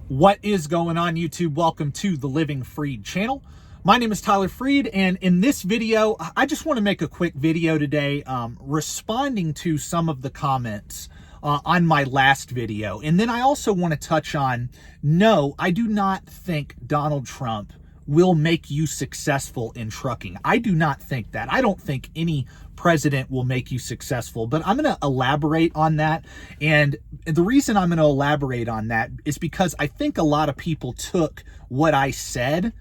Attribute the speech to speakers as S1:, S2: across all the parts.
S1: What is going on, YouTube? Welcome to the Living Freed channel. My name is Tyler Freed, and in this video, I just want to make a quick video today responding to some of the comments on my last video. And then I also want to touch on, no, I do not think Donald Trump will make you successful in trucking. I do not think that. I don't think any president will make you successful, but I'm going to elaborate on that. And the reason I'm going to elaborate on that is because I think a lot of people took what I said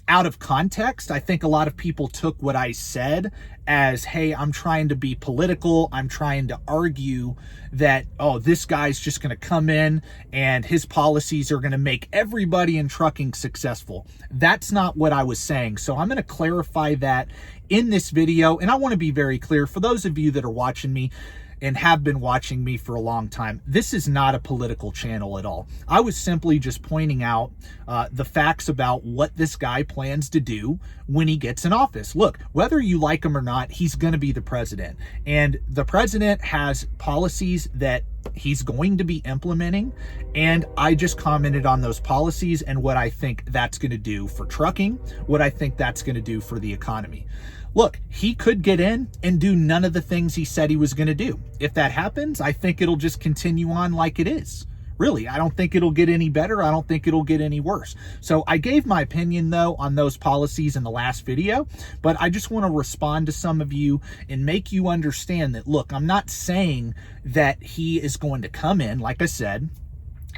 S1: out of context. I think a lot of people took what I said as, hey, I'm trying to be political. I'm trying to argue that, oh, this guy's just going to come in and his policies are going to make everybody in trucking successful. That's not what I was saying. So I'm going to clarify that in this video. And I want to be very clear for those of you that are watching me and have been watching me for a long time. This is not a political channel at all. I was simply just pointing out the facts about what this guy plans to do when he gets in office. Look, whether you like him or not, he's going to be the president. And the president has policies that he's going to be implementing. And I just commented on those policies and what I think that's going to do for trucking, what I think that's going to do for the economy. Look, he could get in and do none of the things he said he was going to do. If that happens, I think it'll just continue on like it is. Really, I don't think it'll get any better. I don't think it'll get any worse. So I gave my opinion, though, on those policies in the last video, but I just want to respond to some of you and make you understand that, look, I'm not saying that he is going to come in, like I said,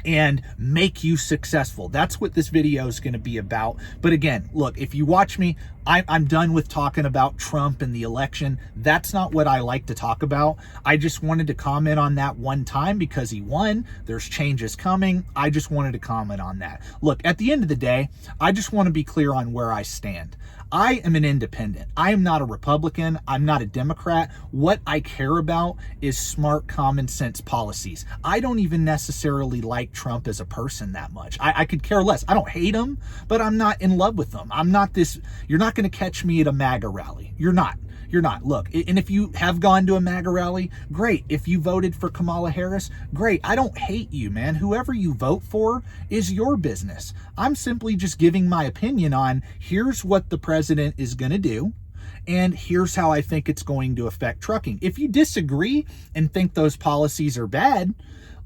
S1: and make you successful. That's what this video is going to be about. But again, look, if you watch me, I'm done with talking about Trump and the election. That's not what I like to talk about. I just wanted to comment on that one time because he won. There's changes coming. I just wanted to comment on that. Look, at the end of the day, I just want to be clear on where I stand. I am an independent. I am not a Republican. I'm not a Democrat. What I care about is smart, common sense policies. I don't even necessarily like Trump as a person that much. I could care less. I don't hate him, but I'm not in love with him. I'm not this, you're not going to catch me at a MAGA rally. You're not. You're not. Look, and if you have gone to a MAGA rally, great. If you voted for Kamala Harris, great. I don't hate you, man. Whoever you vote for is your business. I'm simply just giving my opinion on here's what the president is going to do, and here's how I think it's going to affect trucking. If you disagree and think those policies are bad,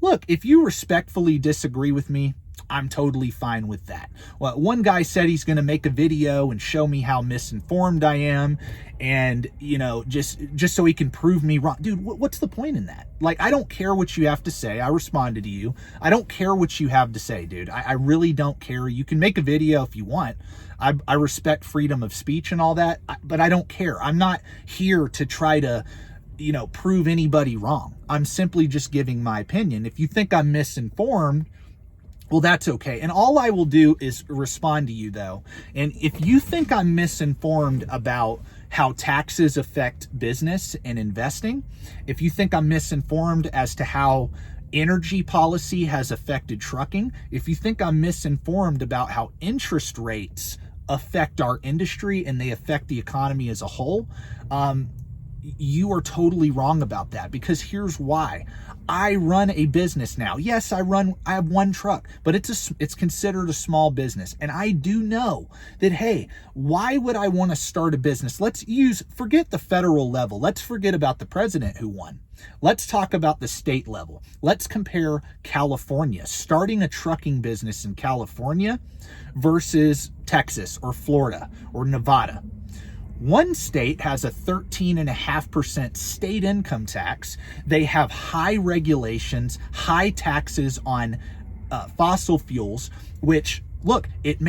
S1: look, if you respectfully disagree with me, I'm totally fine with that. Well, one guy said he's going to make a video and show me how misinformed I am, and, you know, just so he can prove me wrong. Dude, what's the point in that? Like, I don't care what you have to say. I responded to you. I don't care what you have to say, dude. I really don't care. You can make a video if you want. I respect freedom of speech and all that, but I don't care. I'm not here to try to, you know, prove anybody wrong. I'm simply just giving my opinion. If you think I'm misinformed, well, that's okay. And all I will do is respond to you, though. And if you think I'm misinformed about how taxes affect business and investing, if you think I'm misinformed as to how energy policy has affected trucking, if you think I'm misinformed about how interest rates affect our industry and they affect the economy as a whole, you are totally wrong about that, because here's why. I run a business now. Yes, I have one truck, but it's considered a small business. And I do know that, hey, why would I want to start a business? Forget the federal level. Let's forget about the president who won. Let's talk about the state level. Let's compare California, starting a trucking business in California versus Texas or Florida or Nevada. One state has a 13.5% state income tax. They have high regulations, high taxes on fossil fuels, which, look, it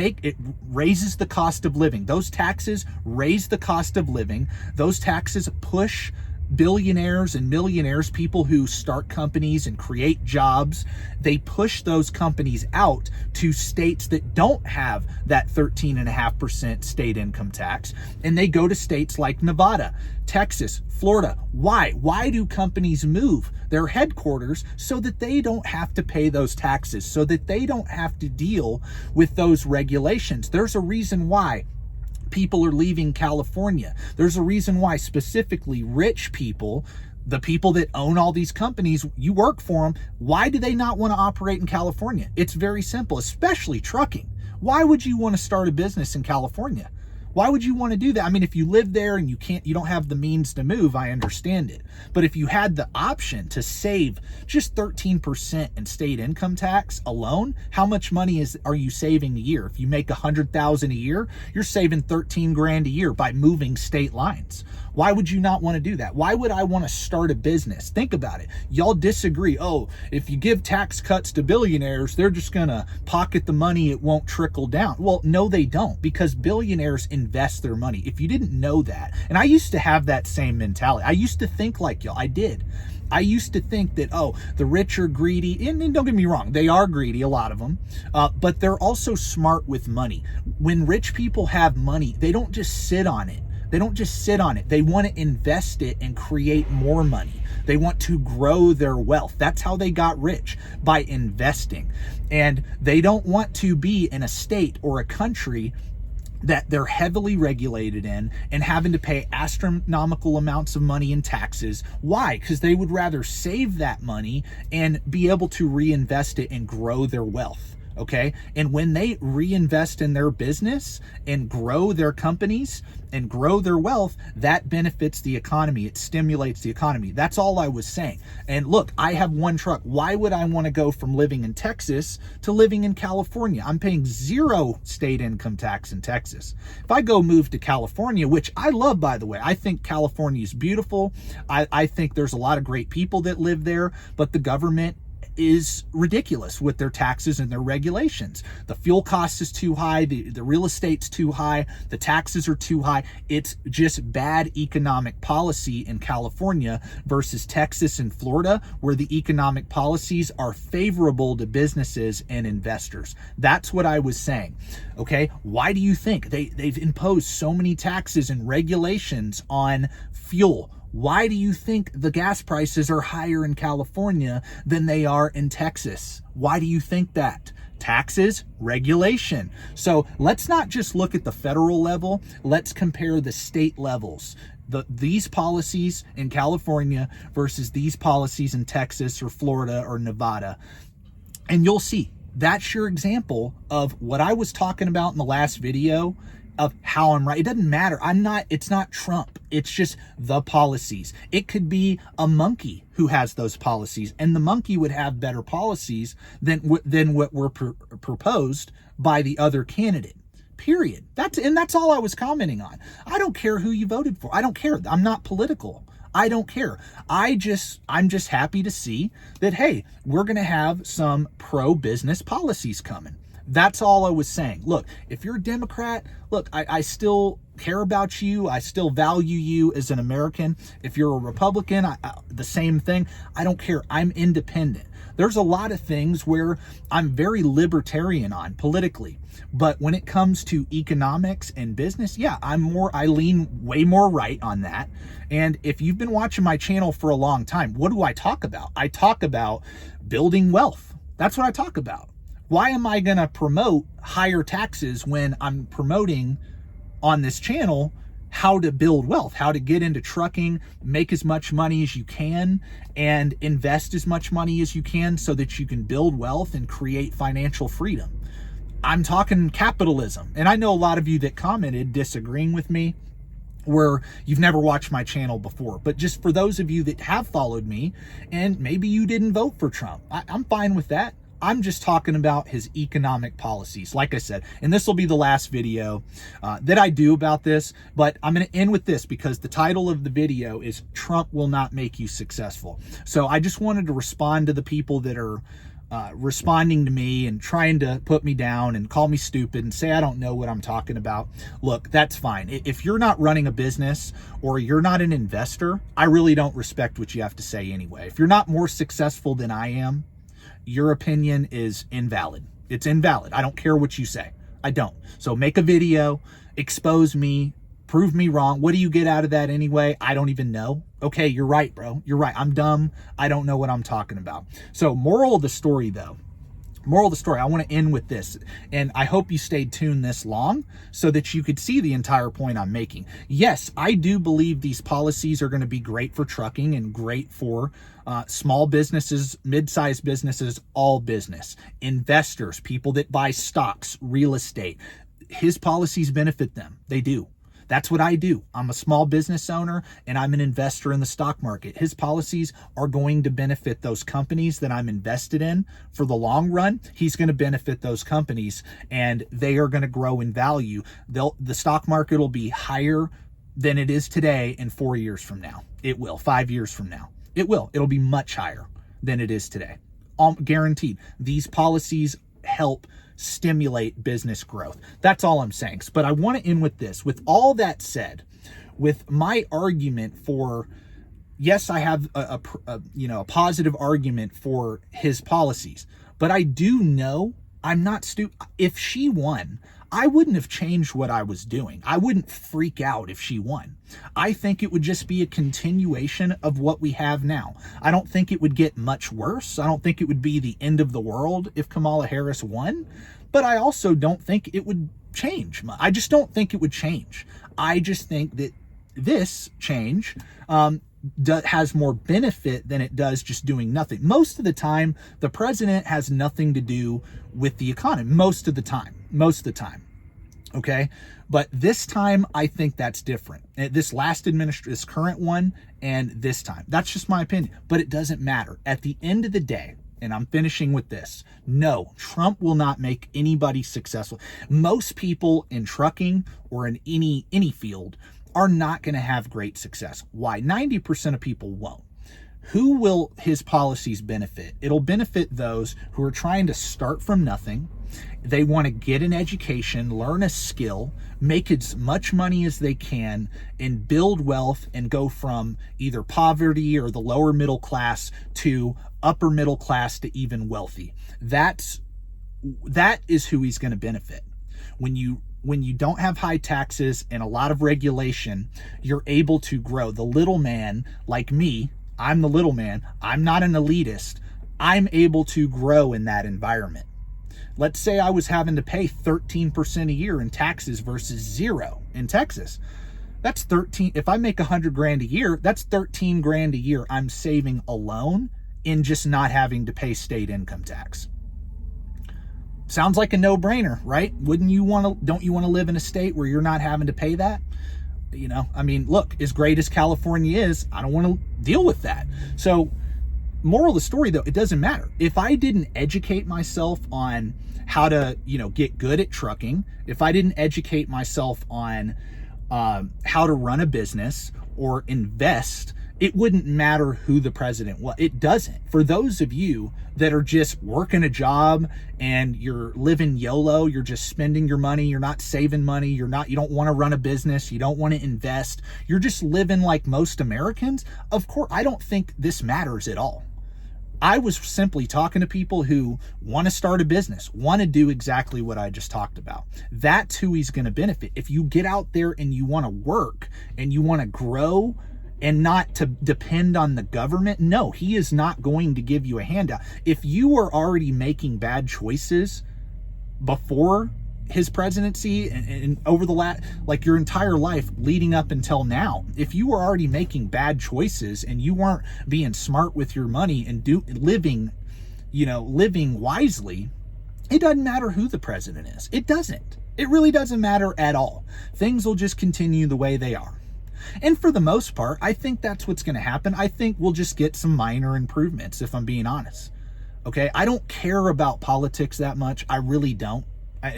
S1: raises the cost of living. Those taxes raise the cost of living. Those taxes push billionaires and millionaires, people who start companies and create jobs, they push those companies out to states that don't have that 13.5% state income tax, and they go to states like Nevada, Texas, Florida. Why? Why do companies move their headquarters? So that they don't have to pay those taxes, so that they don't have to deal with those regulations. There's a reason why people are leaving California. There's a reason why specifically rich people The people that own all these companies, you work for them. Why do they not want to operate in California? It's very simple, especially trucking. Why would you want to start a business in California? Why would you want to do that? I mean, if you live there and you don't have the means to move, I understand it. But if you had the option to save just 13% in state income tax alone, how much money are you saving a year? If you make $100,000 a year, you're saving 13 grand a year by moving state lines. Why would you not want to do that? Why would I want to start a business? Think about it. Y'all disagree. Oh, if you give tax cuts to billionaires, they're just going to pocket the money. It won't trickle down. Well, no, they don't, because billionaires invest their money. If you didn't know that, and I used to have that same mentality. I used to think like y'all. I did. I used to think that, oh, the rich are greedy. And don't get me wrong, they are greedy, a lot of them, but they're also smart with money. When rich people have money, they don't just sit on it. They don't just sit on it. They want to invest it and create more money. They want to grow their wealth. That's how they got rich, by investing. And they don't want to be in a state or a country that they're heavily regulated in and having to pay astronomical amounts of money in taxes. Why? Because they would rather save that money and be able to reinvest it and grow their wealth. Okay. And when they reinvest in their business and grow their companies and grow their wealth, that benefits the economy. It stimulates the economy. That's all I was saying. And look, I have one truck. Why would I want to go from living in Texas to living in California? I'm paying 0 state income tax in Texas. If I go move to California, which I love, by the way, I think California is beautiful. I think there's a lot of great people that live there, but the government is ridiculous with their taxes and their regulations. The fuel cost is too high. The real estate's too high. The taxes are too high. It's just bad economic policy in California versus Texas and Florida, where the economic policies are favorable to businesses and investors. That's what I was saying. Okay. Why do you think they've imposed so many taxes and regulations on fuel? Why do you think the gas prices are higher in California than they are in Texas? Why do you think that? Taxes, regulation. So let's not just look at the federal level. Let's compare the state levels. These policies in California versus these policies in Texas or Florida or Nevada. And you'll see that's your example of what I was talking about in the last video, of how I'm right. It doesn't matter. It's not Trump. It's just the policies. It could be a monkey who has those policies, and the monkey would have better policies than what were proposed by the other candidate. Period. That's all I was commenting on. I don't care who you voted for. I don't care. I'm not political. I don't care. I'm just happy to see that, hey, we're going to have some pro-business policies coming. That's all I was saying. Look, if you're a Democrat, look, I still care about you. I still value you as an American. If you're a Republican, the same thing. I don't care. I'm independent. There's a lot of things where I'm very libertarian on politically. But when it comes to economics and business, yeah, I lean way more right on that. And if you've been watching my channel for a long time, what do I talk about? I talk about building wealth. That's what I talk about. Why am I going to promote higher taxes when I'm promoting on this channel how to build wealth, how to get into trucking, make as much money as you can, and invest as much money as you can so that you can build wealth and create financial freedom? I'm talking capitalism. And I know a lot of you that commented disagreeing with me, where you've never watched my channel before. But just for those of you that have followed me and maybe you didn't vote for Trump, I'm fine with that. I'm just talking about his economic policies, like I said, and this will be the last video that I do about this, but I'm going to end with this because the title of the video is Trump Will Not Make You Successful. So I just wanted to respond to the people that are responding to me and trying to put me down and call me stupid and say I don't know what I'm talking about. Look, that's fine. If you're not running a business or you're not an investor, I really don't respect what you have to say anyway. If you're not more successful than I am, your opinion is invalid. It's invalid. I don't care what you say. I don't. So make a video, expose me, prove me wrong. What do you get out of that anyway? I don't even know. Okay, you're right, bro. You're right. I'm dumb. I don't know what I'm talking about. So moral of the story, though, Moral of the story, I want to end with this, and I hope you stayed tuned this long so that you could see the entire point I'm making. Yes, I do believe these policies are going to be great for trucking and great for small businesses, mid-sized businesses, all business, investors, people that buy stocks, real estate. His policies benefit them. They do. That's what I do. I'm a small business owner and I'm an investor in the stock market. His policies are going to benefit those companies that I'm invested in for the long run. He's going to benefit those companies and they are going to grow in value. The stock market will be higher than it is today in 4 years from now. It will. 5 years from now. It will. It'll be much higher than it is today. Guaranteed. These policies help stimulate business growth. That's all I'm saying. But I want to end with this. With all that said, with my argument for, yes, I have a positive argument for his policies, but I do know I'm not stupid. If she won, I wouldn't have changed what I was doing. I wouldn't freak out if she won. I think it would just be a continuation of what we have now. I don't think it would get much worse. I don't think it would be the end of the world if Kamala Harris won, but I also don't think it would change. I just don't think it would change. I just think that this change has more benefit than it does just doing nothing. Most of the time, the president has nothing to do with the economy. Most of the time. Okay. But this time, I think that's different. This this current one and this time, that's just my opinion, but it doesn't matter. At the end of the day, and I'm finishing with this, no, Trump will not make anybody successful. Most people in trucking or in any field are not going to have great success. Why? 90% of people won't. Who will his policies benefit? It'll benefit those who are trying to start from nothing. They want to get an education, learn a skill, make as much money as they can, and build wealth and go from either poverty or the lower middle class to upper middle class to even wealthy. That is who he's going to benefit. When you don't have high taxes and a lot of regulation, you're able to grow. The little man, like me, I'm the little man. I'm not an elitist. I'm able to grow in that environment. Let's say I was having to pay 13% a year in taxes versus 0 in Texas. That's 13. If I make $100,000 a year, that's 13 grand a year I'm saving alone in just not having to pay state income tax. Sounds like a no-brainer, right? Don't you want to live in a state where you're not having to pay that? Look, as great as California is, I don't want to deal with that. So, moral of the story, though, it doesn't matter. If I didn't educate myself on how to, get good at trucking, if I didn't educate myself on how to run a business or invest, it wouldn't matter who the president was. It doesn't. For those of you that are just working a job and you're living YOLO, you're just spending your money, you're not saving money, you don't want to run a business, you don't want to invest, you're just living like most Americans, of course, I don't think this matters at all. I was simply talking to people who want to start a business, want to do exactly what I just talked about. That's who he's going to benefit. If you get out there and you want to work and you want to grow and not to depend on the government, no, he is not going to give you a handout. If you are already making bad choices before his presidency and over your entire life leading up until now, if you were already making bad choices and you weren't being smart with your money and living wisely, it doesn't matter who the president is. It doesn't. It really doesn't matter at all. Things will just continue the way they are. And for the most part, I think that's what's going to happen. I think we'll just get some minor improvements, if I'm being honest. Okay? I don't care about politics that much. I really don't.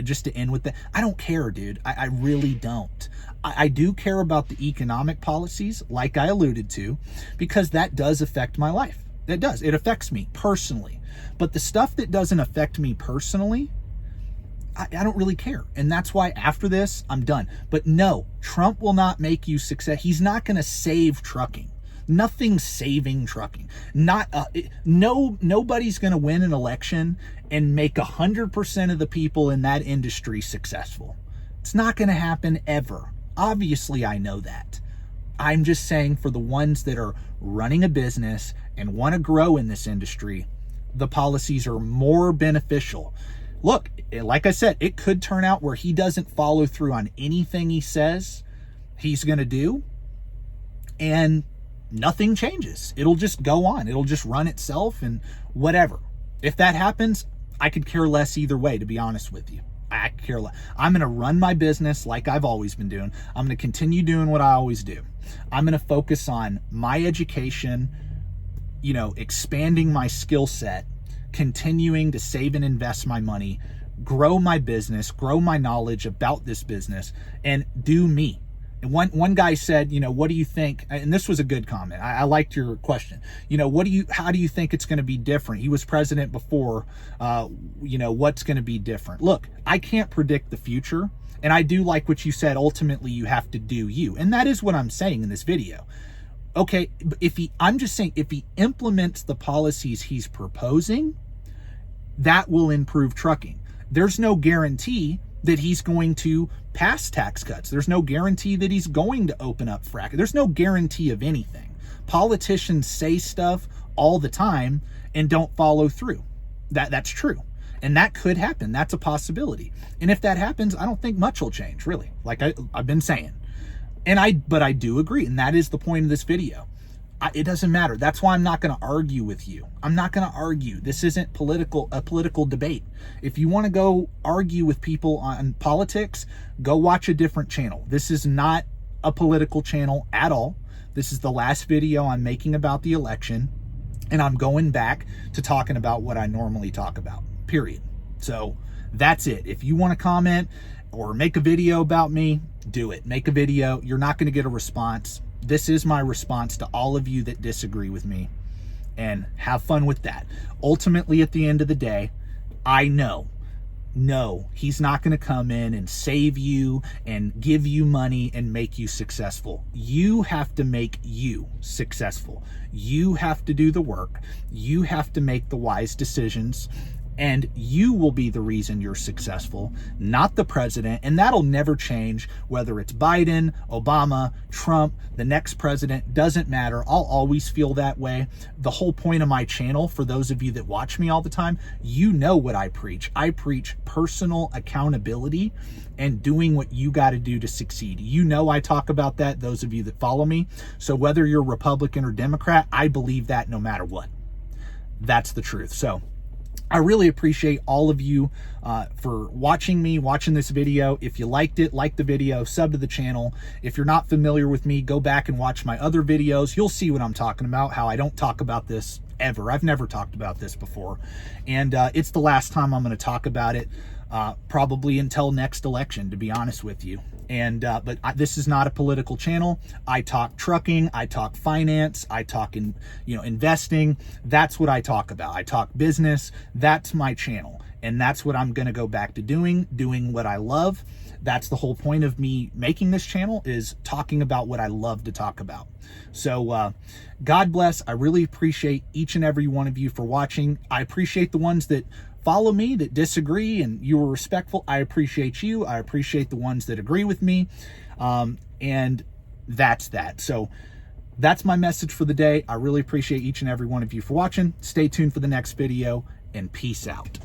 S1: Just to end with that, I don't care, dude. I really don't. I do care about the economic policies, like I alluded to, because that does affect my life. That does. It affects me personally. But the stuff that doesn't affect me personally, I don't really care. And that's why after this, I'm done. But no, Trump will not make you success. He's not going to save trucking. Nothing's saving trucking. Nobody's going to win an election and make 100% of the people in that industry successful. It's not going to happen ever. Obviously, I know that. I'm just saying for the ones that are running a business and want to grow in this industry, the policies are more beneficial. Look, like I said, it could turn out where he doesn't follow through on anything he says he's going to do, and nothing changes. It'll just go on. It'll just run itself and whatever. If that happens, I could care less either way, to be honest with you. I care less. I'm going to run my business like I've always been doing. I'm going to continue doing what I always do. I'm going to focus on my education, expanding my skill set, continuing to save and invest my money, grow my business, grow my knowledge about this business, and do me. And one guy said, what do you think? And this was a good comment. I liked your question. How do you think it's going to be different? He was president before, what's going to be different? Look, I can't predict the future. And I do like what you said. Ultimately, you have to do you. And that is what I'm saying in this video. Okay, I'm just saying, if he implements the policies he's proposing, that will improve trucking. There's no guarantee that he's going to pass tax cuts. There's no guarantee that he's going to open up fracking. There's no guarantee of anything. Politicians say stuff all the time and don't follow through. That's true. And that could happen. That's a possibility. And if that happens, I don't think much will change, really, like I've been saying. But I do agree, and that is the point of this video. It doesn't matter. That's why I'm not going to argue with you. I'm not going to argue. This isn't a political debate. If you want to go argue with people on politics, go watch a different channel. This is not a political channel at all. This is the last video I'm making about the election, and I'm going back to talking about what I normally talk about, period. So that's it. If you want to comment or make a video about me, do it. Make a video. You're not going to get a response. This is my response to all of you that disagree with me, and have fun with that. Ultimately, at the end of the day, I know, no, he's not going to come in and save you and give you money and make you successful. You have to make you successful. You have to do the work. You have to make the wise decisions. And you will be the reason you're successful, not the president. And that'll never change, whether it's Biden, Obama, Trump, the next president, doesn't matter. I'll always feel that way. The whole point of my channel, for those of you that watch me all the time, you know what I preach. I preach personal accountability and doing what you got to do to succeed. I talk about that, those of you that follow me. So whether you're Republican or Democrat, I believe that no matter what. That's the truth. So I really appreciate all of you for watching this video. If you liked it, like the video, sub to the channel. If you're not familiar with me, go back and watch my other videos. You'll see what I'm talking about, how I don't talk about this ever. I've never talked about this before. And it's the last time I'm going to talk about it, probably until next election, to be honest with you. But this is not a political channel. I talk trucking, I talk finance, I talk investing. That's what I talk about. I talk business. That's my channel. And that's what I'm going to go back to doing what I love. That's the whole point of me making this channel, is talking about what I love to talk about. So God bless. I really appreciate each and every one of you for watching. I appreciate the ones that follow me, that disagree, and you were respectful. I appreciate you. I appreciate the ones that agree with me. And that's that. So that's my message for the day. I really appreciate each and every one of you for watching. Stay tuned for the next video, and peace out.